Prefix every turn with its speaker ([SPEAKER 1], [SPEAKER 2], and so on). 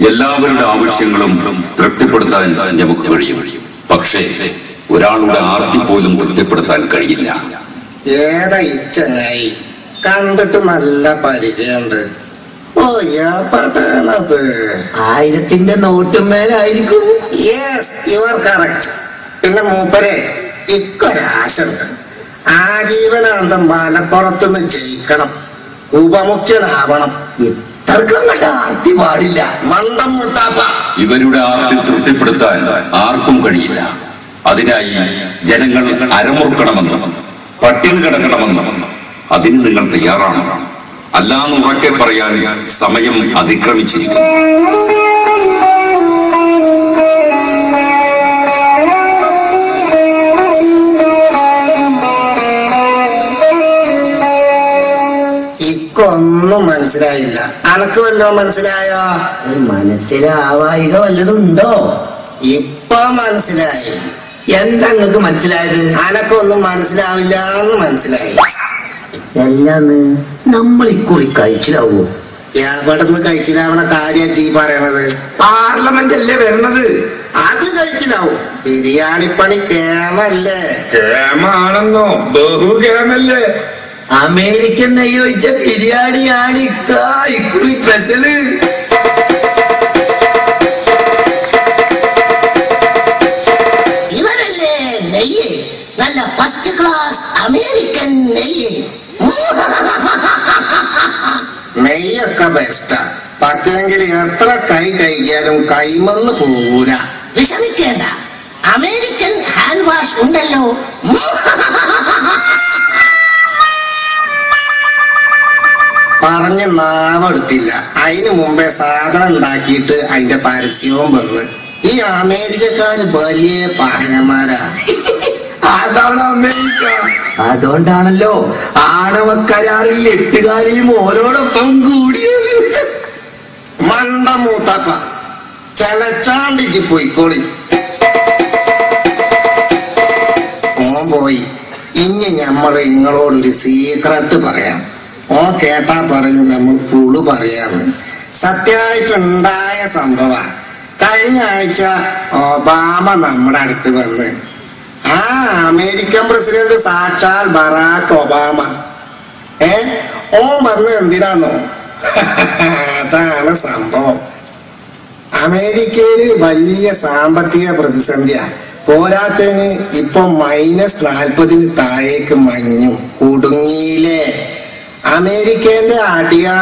[SPEAKER 1] എല്ലാവരുടെ ആവശ്യങ്ങളും തൃപ്തിപ്പെടുത്താൻ നമുക്ക് കഴിയും. പക്ഷേ ഒരാളുടെ ആർത്തി പോലും തൃപ്തിപ്പെടുത്താൻ കഴിയില്ല.
[SPEAKER 2] ഏതാ ഈ ചങ്ങായി? കണ്ടിട്ട് നല്ല പരിചയമുണ്ട്. ഓ ഏർപ്പാട്ടാണത്.
[SPEAKER 3] 1000-ന്റെ നോട്ടുമേലായിരിക്കും.
[SPEAKER 2] Yes, you are correct. പിന്നെ മൂപ്പരെ ഇക്കൊരാശുണ്ട്. ആജീവനാന്തം മലപ്പുറത്തുനിന്ന് ജയിക്കണം, ഉപമുഖ്യനാവണം.
[SPEAKER 3] ഇത്രക്കങ്ങട്ട് ആർത്തി പാടില്ല.
[SPEAKER 2] മണ്ടം മുത്താപ്പ.
[SPEAKER 1] ഇവരുടെ ആർത്തി തൃപ്തിപ്പെടുത്താൻ ആർക്കും കഴിയില്ല. അതിനായി ജനങ്ങൾ അരമുറുക്കണമെന്ന്, പട്ടിണി കിടക്കണമെന്ന് അതിന് നിങ്ങൾ തയ്യാറാണ്. അല്ലാന്ന് ഉറക്കെ പറയാൻ സമയം അതിക്രമിച്ചിരിക്കുന്നു.
[SPEAKER 2] ഇക്കൊന്നും മനസ്സിലായില്ല. അനക്ക് വല്ലോ മനസ്സിലായോ?
[SPEAKER 3] മനസ്സിലാവായിക വല്ലതുണ്ടോ?
[SPEAKER 2] ഇപ്പൊ മനസ്സിലായി.
[SPEAKER 3] എന്താ നിങ്ങൾക്ക് മനസ്സിലായത്?
[SPEAKER 2] അനക്കൊന്നും മനസ്സിലാവില്ല എന്ന് മനസ്സിലായി.
[SPEAKER 3] എല്ലാന്ന് നമ്മൾ ഇക്കുറി കഴിച്ചിലാവോ?
[SPEAKER 2] എവിടുന്ന് കഴിച്ചിലാവണ കാര്യം ജീ പറയണത്?
[SPEAKER 3] പാർലമെന്റ് അല്ലേ വരണത്,
[SPEAKER 2] അത് കഴിച്ചിലാവും. ബിരിയാണിപ്പണി കേമല്ലേ?
[SPEAKER 4] കേമാണെന്നോ? ബഹുകേമല്ലേ?
[SPEAKER 3] അമേരിക്കൻ നെയ്യ് ഒഴിച്ച ബിരിയാണിയാണ് ഇക്കുറി സ്പെഷ്യല്.
[SPEAKER 2] ഇവരല്ലേ നെയ്യ്? നല്ല ഫസ്റ്റ് ക്ലാസ് അമേരിക്കൻ നെയ്യ്. നെയ്യൊക്കെ ബെസ്റ്റാ. പറ്റുമെങ്കിൽ എത്ര കൈ കഴിക്കാനും കൈമന്ന് പോകൂല. വിഷമിക്കേണ്ട, അമേരിക്കൻ ഹാൻഡ് വാഷ് ഉണ്ടല്ലോ. പറഞ്ഞ് നാവെടുത്തില്ല. അതിനു മുമ്പേ സാധനം ഉണ്ടാക്കിയിട്ട് അതിന്റെ പരസ്യവും വന്ന്. ഈ അമേരിക്കക്കാര് വലിയ പഹയന്മാരാ.
[SPEAKER 3] അതാണ് അമേരിക്ക. അതുകൊണ്ടാണല്ലോ ആണവ കരാറിൽ 8 കാരെയും ഓരോടൊപ്പം കൂടിയത്.
[SPEAKER 2] മണ്ട മൂത്തപ്പ, ചലച്ചാണ്ടിച്ച് പോയിക്കോളി. ഓൻ പോയി. ഇനി ഞമ്മള് നിങ്ങളോടൊരു സീക്രട്ട് പറയാം. ഓൻ കേട്ടാ പറയും നമ്മൾ പുളു പറയാന്ന്. സത്യമായിട്ടുണ്ടായ സംഭവ. കഴിഞ്ഞ ആഴ്ച ഒബാമ നമ്മുടെ അടുത്ത് വന്ന്, ആ അമേരിക്കൻ പ്രസിഡന്റ് സാക്ഷാൽ ബറാക്ക് ഒബാമ. ഓൻ വന്ന് എന്തിനാന്നോ? അതാണ് സംഭവം. അമേരിക്കയില് വലിയ സാമ്പത്തിക പ്രതിസന്ധിയാ. പോരാത്തതിന് ഇപ്പൊ -40 താഴേക്ക് മഞ്ഞും. കുടുങ്ങിയില്ലേ? അമേരിക്കന്റെ അടിയാ